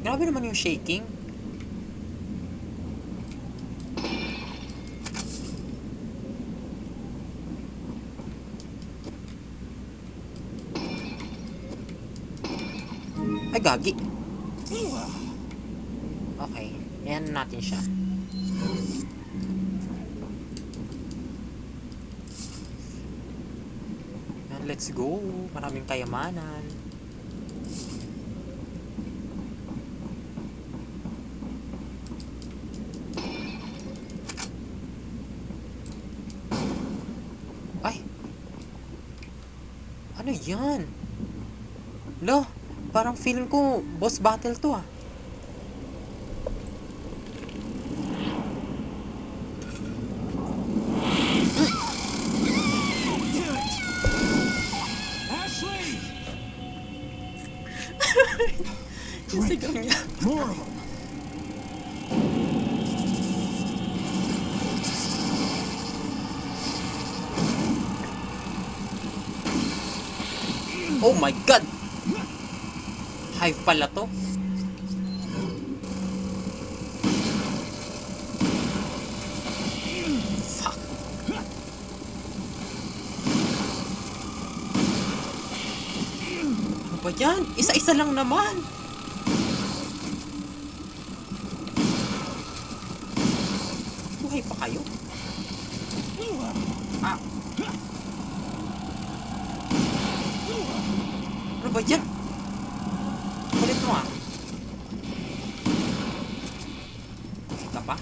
Grabe naman yung shaking. Ay, gagi. Okay. Ayan natin siya. Ayan, let's go. Maraming kayamanan. Ay. Ano yan? Lo, parang feeling ko boss battle to ah. Yung sigaw niya. More of them. Oh my god! Hive pala to. Fuck. Ano ba yan? Isa-isa lang naman. Buhay pa kayo? Ah. Ano ba yan? Kulit mo ah. Okay ka pa?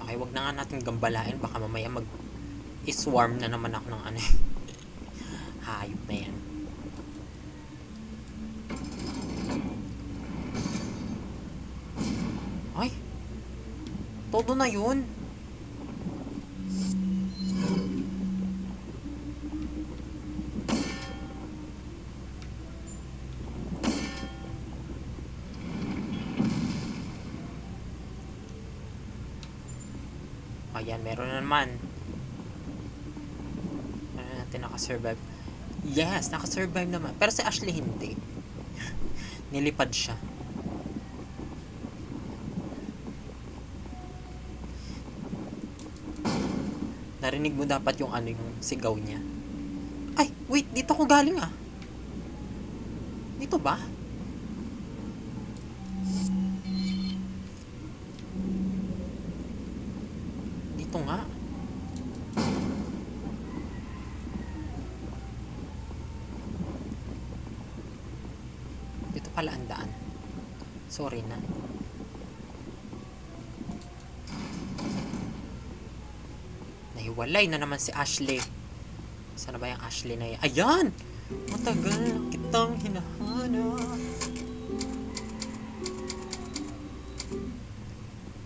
Okay, wag na nga natin gambalain. Baka mamaya mag-swarm na naman ako ng ano. Hayop na yan. Ay! Todo na yun. Ayan, meron na naman. Ano natin nakasurvive? Yes, nakasurvive naman. Pero si Ashley hindi. Nilipad siya. Narinig mo dapat yung ano yung sigaw niya. Ay, wait, dito ko galing ah. Dito ba? Dito nga. Dito pala ang daan. Sorry na. Nahiwalay na naman si Ashley. Sana ba yung Ashley na yan? Ayan! Matagal na kitang hinahanap.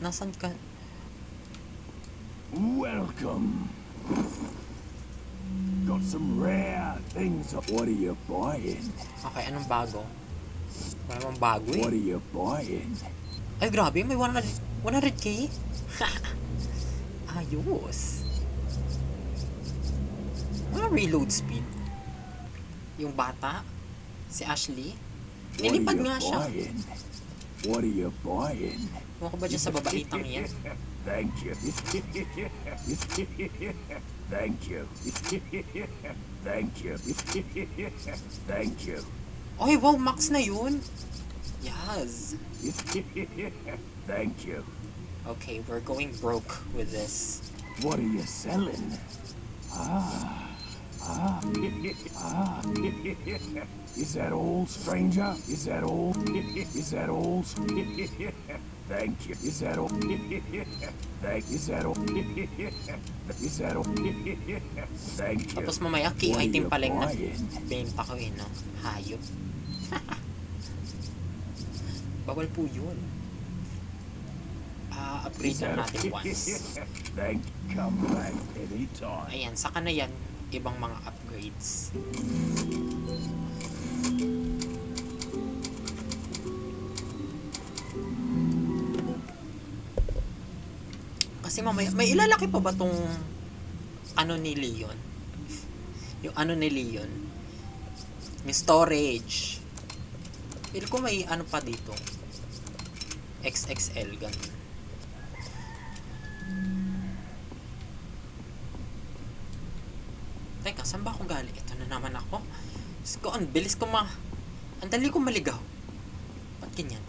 Nasaan ka? Welcome. Got some rare things. What are you buying? Okay, anong bago? Wala namang bago eh. What are you buying? Ay, grabe. May 100k? Ayos. Wala reload speed. Yung bata, si Ashley, nilipad nga siya. What are you buying? Huwag ko ba dyan sa babaitang yan? Thank you. Thank you. Thank you. Thank you. Oy, wow, max na yun. Yes. Thank you. Okay, we're going broke with this. What are you selling? Is that all, stranger? Is that all? Is that all? Thank you. Is that all? Is that all? Is that all? Thank you. Tapos mamaya, key What are item you pala yung buying? benta ko eh, no? Hayop. Bawal po yun. upgrade lang natin once. Thank come back anytime. Ayan, saka na yan, ibang mga upgrades. Kasi mamaya, may ilalaki pa ba tong ano ni Leon? Yung ano ni Leon? Yung storage. Feel ko may ano pa dito. XXL, ganun. Teka, saan ba ako galing? Ito na naman ako. Diyos ko, ang bilis ko ang dali ko maligaw. Ba't ganyan?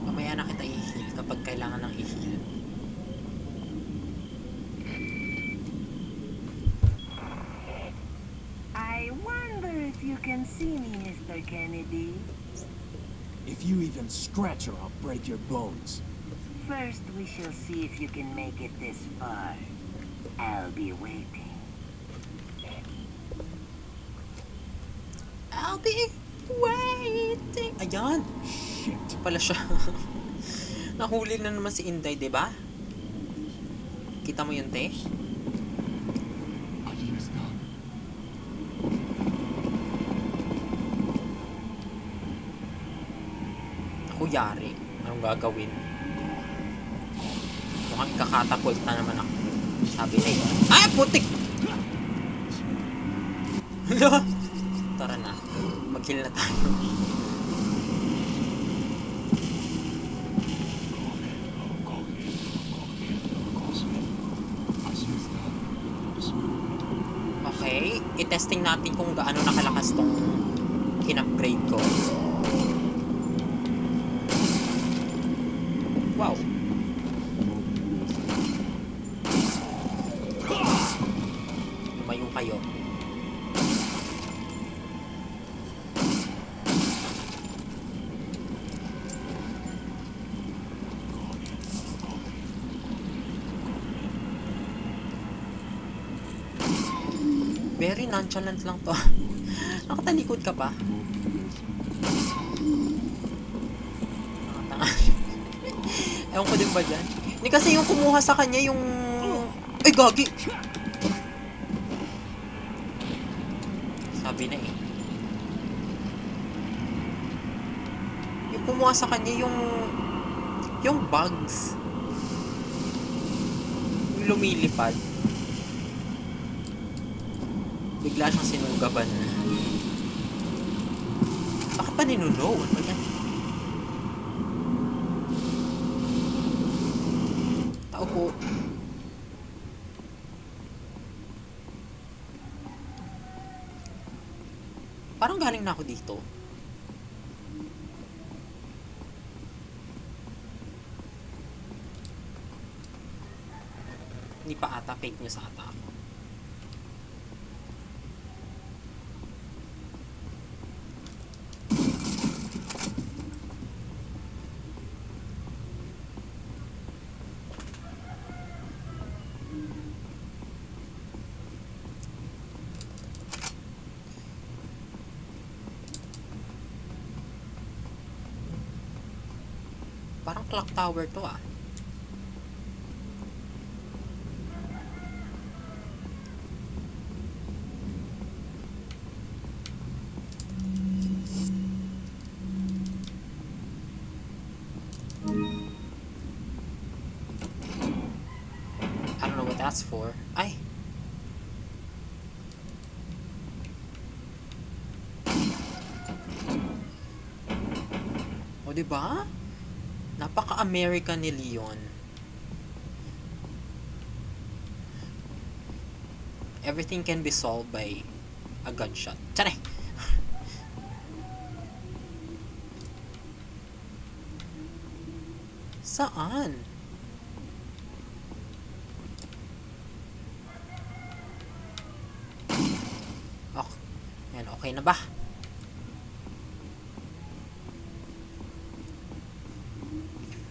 Mamaya na kita i-heal kapag kailangan ng i-heal. I wonder if you can see me, Mr. Kennedy. If you even scratch her, I'll break your bones. First, we shall see if you can make it this far. I'll be waiting. I'll be waiting. Ayan. Shit. Pala siya. Nahuli na naman si Inday, di ba? Kita mo yun, te? Ako yari. Anong gagawin? Mukhang ikakatapult na naman ako. Sabi na yun. Ay, putik! Hala! Tara na. Mag-heal na tayo. Okay. I-testing natin kung gaano nakalakas tong in-upgrade ko. Wow. Lumayo kayo. Very nonchalant lang to. Nakatalikod ka pa. Nakatanga. Ewan ko din ba dyan? Hindi kasi yung kumuha sa kanya yung... Ay, gagi! Sabi na eh. Yung kumuha sa kanya yung bugs. Yung lumilipad. Bigla siyang sinugaban. Bakit pa ninuno? Ano ba yan? Tao po. Parang galing na ako dito. Hindi pa ata, fake news ata ako. Parang clock tower to ah. I don't know what that's for. Ay! O diba? Napaka-American ni Leon. Everything can be solved by a gunshot. Tara! Saan? Okay. Yan, okay na ba?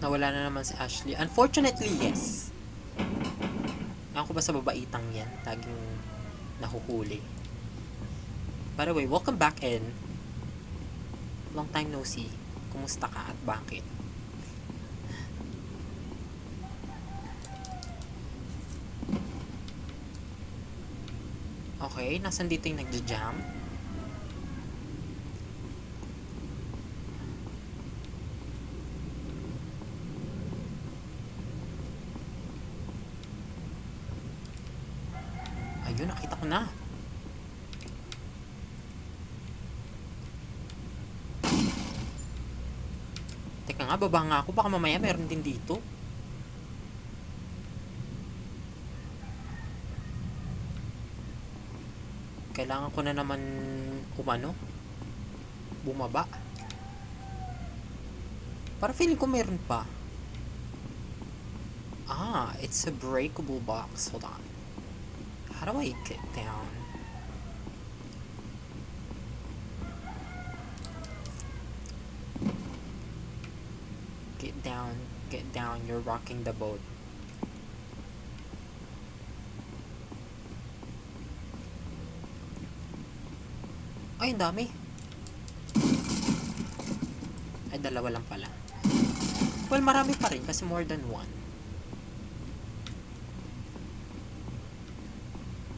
Nawala na naman si Ashley. Unfortunately, yes. Ako ba sa babaitang yan? Laging nahuhuli. By the way, welcome back in. Long time no see. Kumusta ka at bakit? Okay, nasan dito yung nagja-jam? Ayun, nakita ko na. Teka nga, baba nga ako. Baka mamaya meron din dito. Kailangan ko na naman bumaba. Para feeling ko meron pa. Ah, it's a breakable box. Hold on. How do I get down? Get down, you're rocking the boat. Ay, ang dami. Ay, dalawa lang pala. Well, marami pa rin kasi more than one.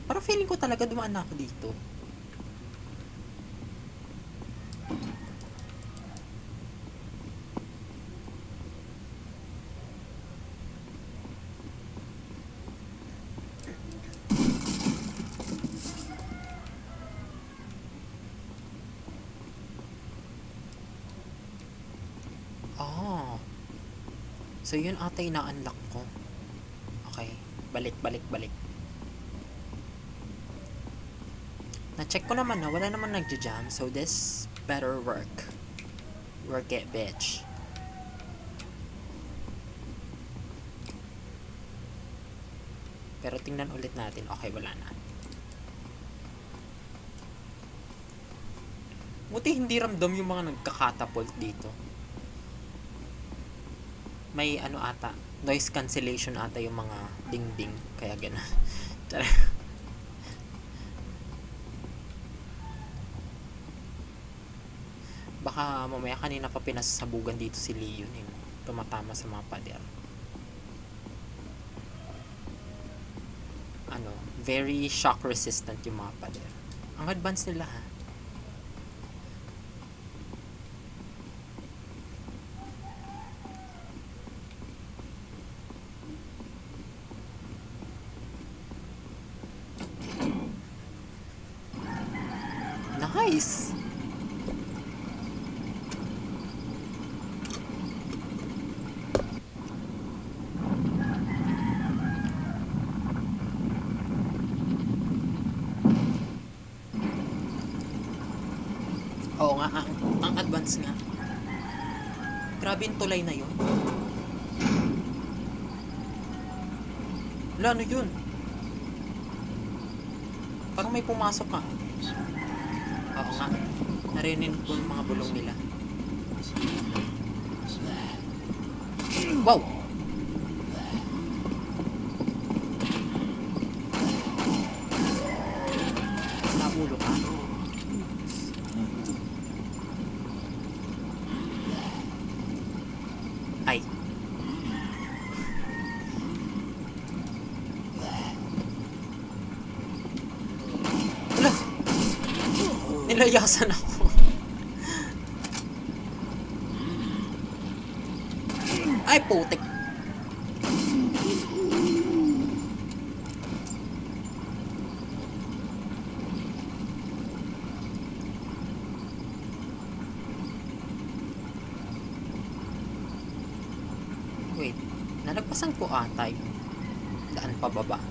Parang feeling ko talaga dumaan na ako dito. Oh. So, yun ata ina-unlock ko. Okay. Balik. Na-check ko naman na wala naman nagja-jam. So, this better work. Work it, bitch. Pero tingnan ulit natin. Okay, wala na. Buti hindi ramdam yung mga nagkakatapult dito. May ano ata, noise cancellation ata yung mga ding-ding. Kaya gano'n. Baka mamaya kanina pa pinasasabugan dito si Leon. Tumatama sa mga pader. Ano, very shock resistant yung mga pader. Ang advance nila ha. Nice! Oo nga, ang advance nga. Grabe yung tulay na yun. Wala, ano yun? Parang may pumasok ka. Oo nga. Narinig ko yung mga bulong nila. Wow! Nabulo ka. Ay. Wala! Nilayasan ako. Ay, putik. Wait, nalagpasan ko ata yung daan pababa.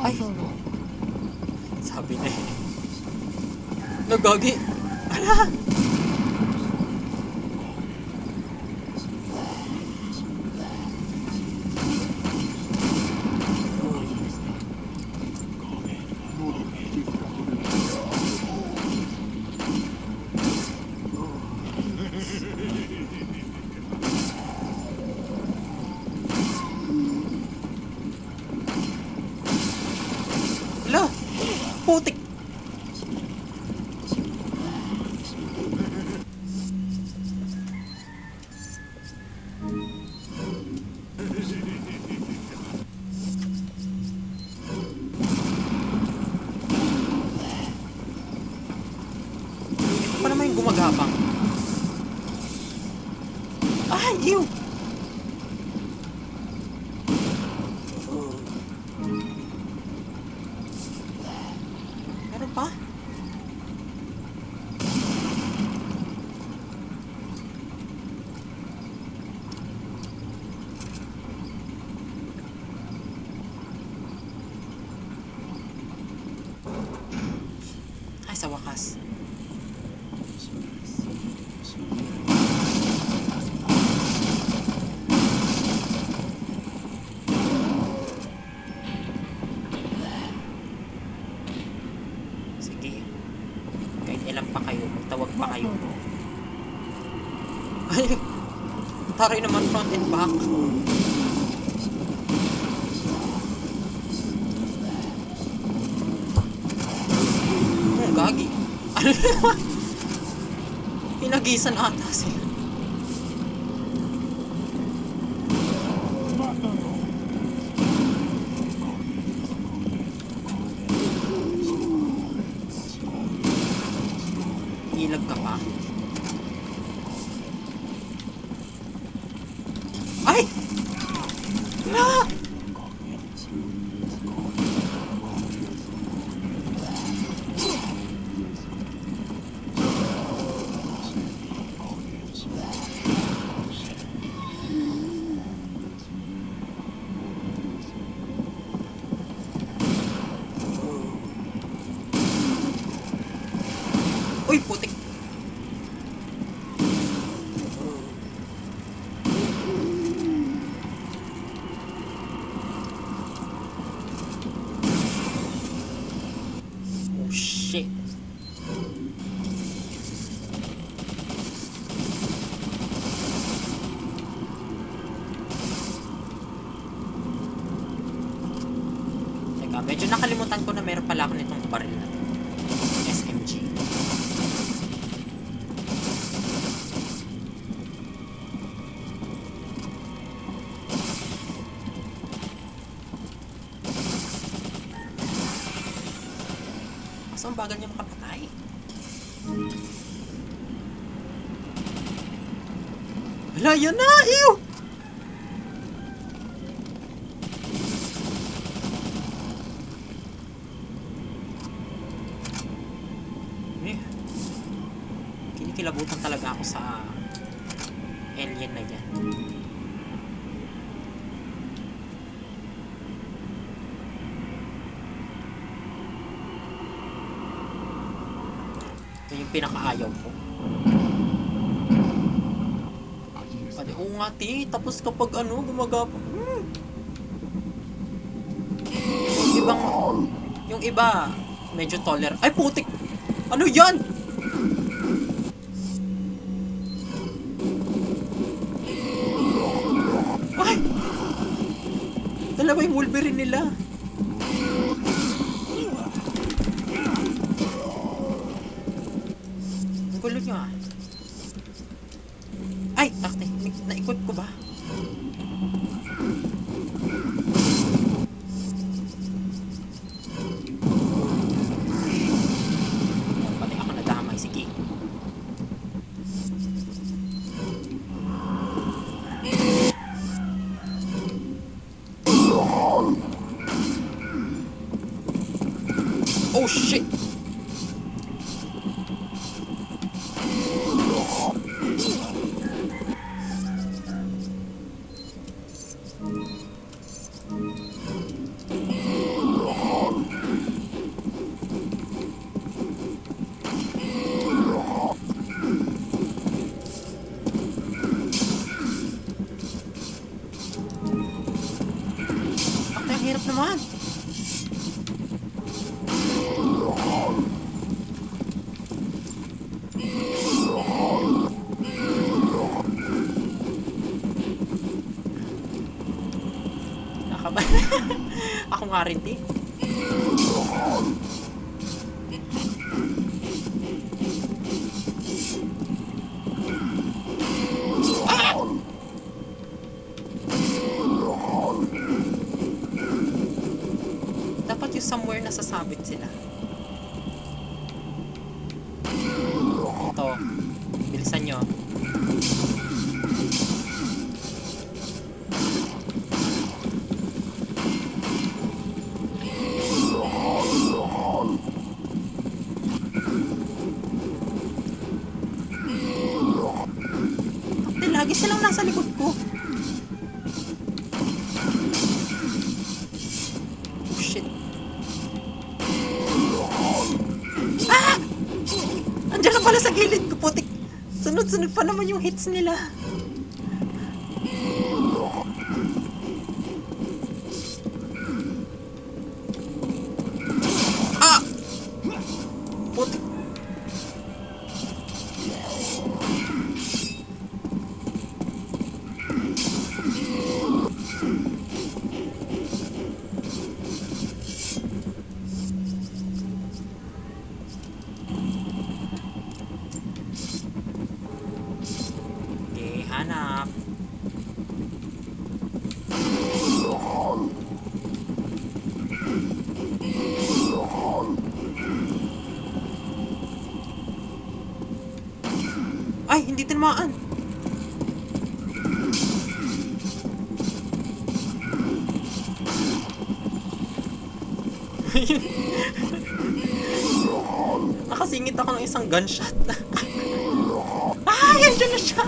Ay! Sabi na eh. Nagagi! Ala! yung gumagapang? Ay, ew! Meron pa? Ay, sa wakas. Sige. Kahit ilan pa kayo, magtawag pa kayo. Ay, taray naman front and back. Oh, gagi. Ano naman? Pinagisan ata sila. Ilag ka pa? Ay! Ah! Uy, putik! Oh, shit. Teka, medyo nakalimutan ko na meron pala ako nitong baril na to. SMG. Mas ang bagal niya makapatay. Hala, yan na! Ew! Eh, kinikilabutan talaga ako sa alien na yan. Ito yung pinakaayaw ko. Pwede, oo nga ti, tapos kapag ano, gumagapang. Yung ibang, yung iba, medyo tolerant. Ay, putik! Ano yan? Ay! Dalawa yung Wolverine nila. Ang gulo nyo ah. Ay! Takte, na-equip ko ba? Pati ako nadamay, sige. Oh shit! Ang hirap naman. Nakaba. Ako nga rin din. Dapat yung somewhere nasasabit sila. Ito. Bilisan nyo. Bakit lagi silang nasa likod ko? Oh shit. Ah! Andiyan na pala sa gilid ko, putik. Sunod-sunod pa naman yung hits nila. Ah! Putik. Okay, hanap. Ay, hindi tinamaan. Nakasingit ako ng isang gunshot. Ay, andyan na siya.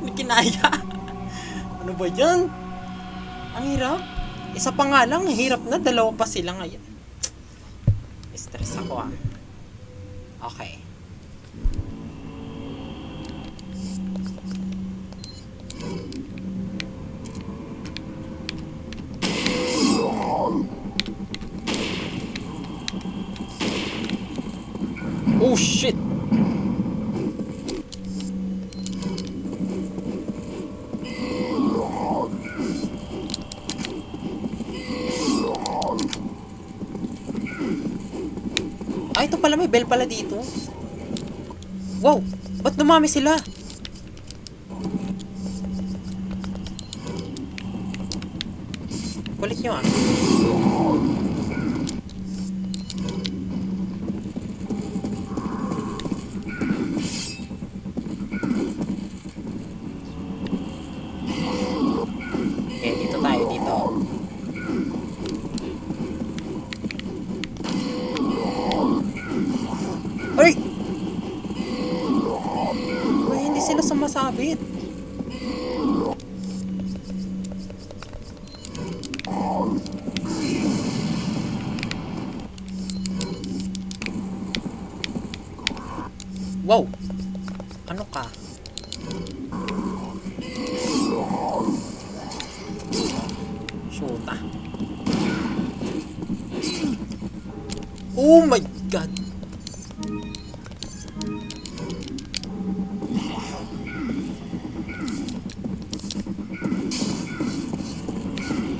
Hindi kinaya. Ano ba yan? Ang hirap. Isa pa nga lang, hirap na. Dalawa pa sila ngayon. Stress ako ah. Okay. Oh shit! Ay, ito pala, may bell pala dito. Wow! Ba't dumami sila? Kulit nyo ah. Okay, dito tayo, dito. Ay! Uy, hindi sila sumasabit. Wow! Ano ka? Shoota. Oh my god!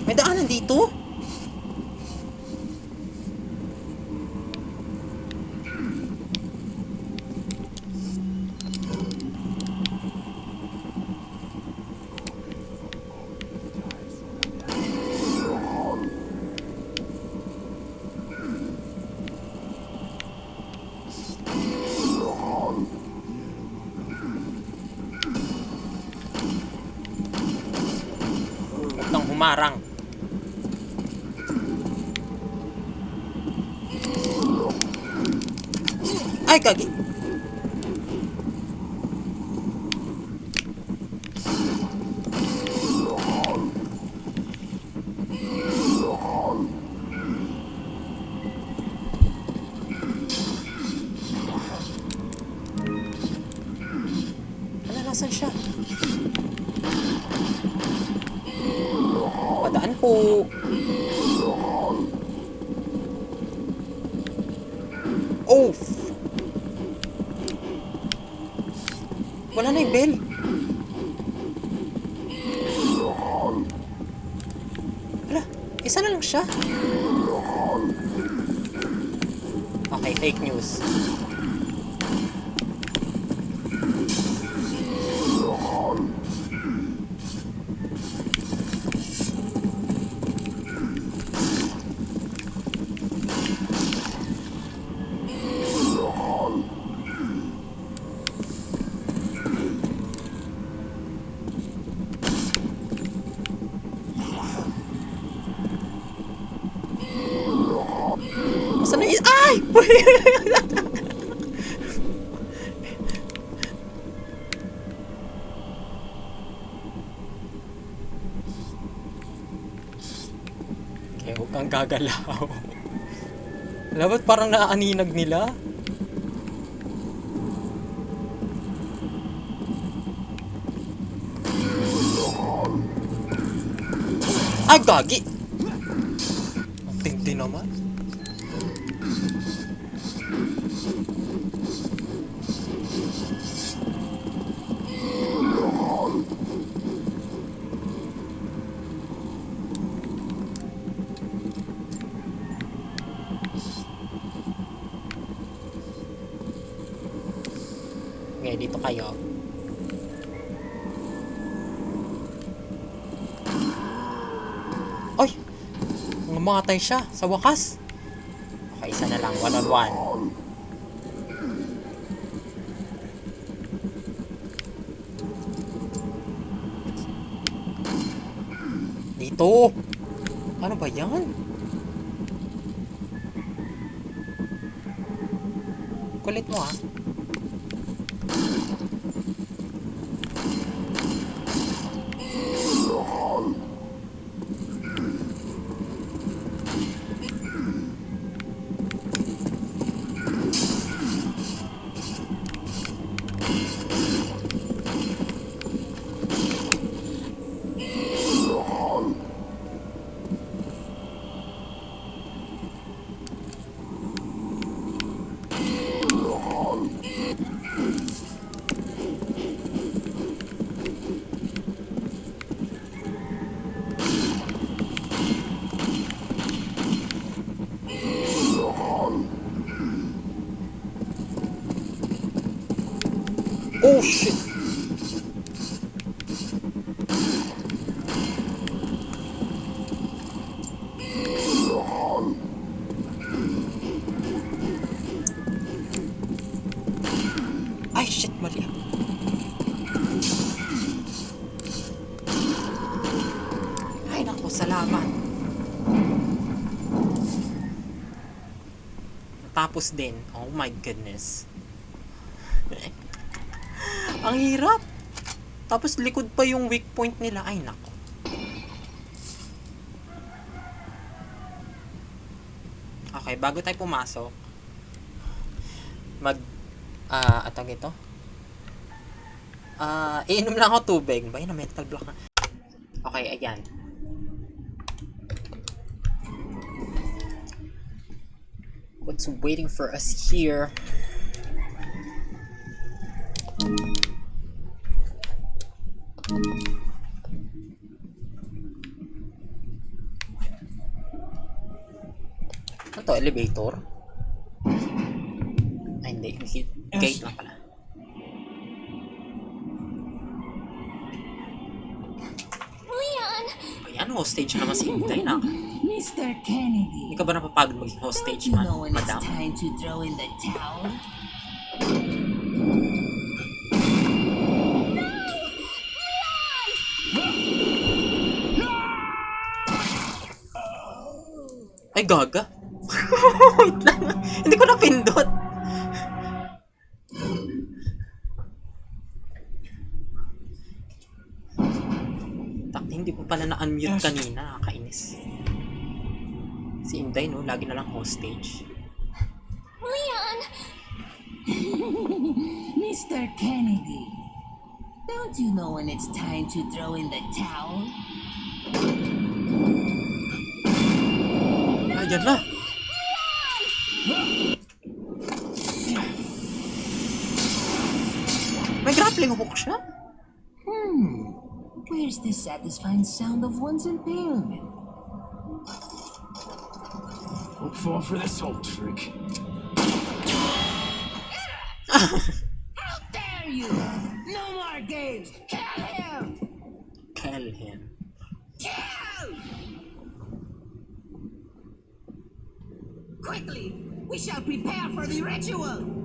May daanan dito? Huwag kang humarang. Ay, kagi. Wala, nasan siya? Padaan po. Oh! Wala na yung bell. Wala, isa na lang siya. Okay, fake news. Ay! Okay, huwag kang gagalaw. Dapat parang naaaninag nila. Ay, gagi! Ang tindi naman. Okay, dito kayo. Ay! Namatay siya sa wakas. Okay, isa na lang. 1-on-1. Dito! Ano ba yan? Kulit mo ah. Oh shit! Ay shit, mali ako. Ay naku, salamat. Tapos din, oh my goodness. Ang hirap. Tapos likod pa yung weak point nila. Ay nako. Okay, bago tayo pumasok, atag ito. Iinom lang ako tubig. Ba yun, mental block na. Okay, ayan. What's waiting for us here? Ano to? Elevator? Ay, hindi. Gate lang pala. Leon! Ayan, hostage naman si Intay na. Mr. Kennedy, Hindi ka ba napapagod maging don't hostage, you know when it's madam? time to throw in the towel? Ay, gaga. Wait lang. Hindi ko napindot. Takti, hindi ko pala na-unmute kanina. Nakakainis. Si Inday, no? Lagi na lang hostage. Leon! Mr. Kennedy, don't you know when it's time to throw in the towel? Ayan na. May grappling hook siya. Where's the satisfying sound of one's impalement? Don't fall for this old trick. How dare you! No more games! Kill him! Kill him. Kill! Quickly, we shall prepare for the ritual!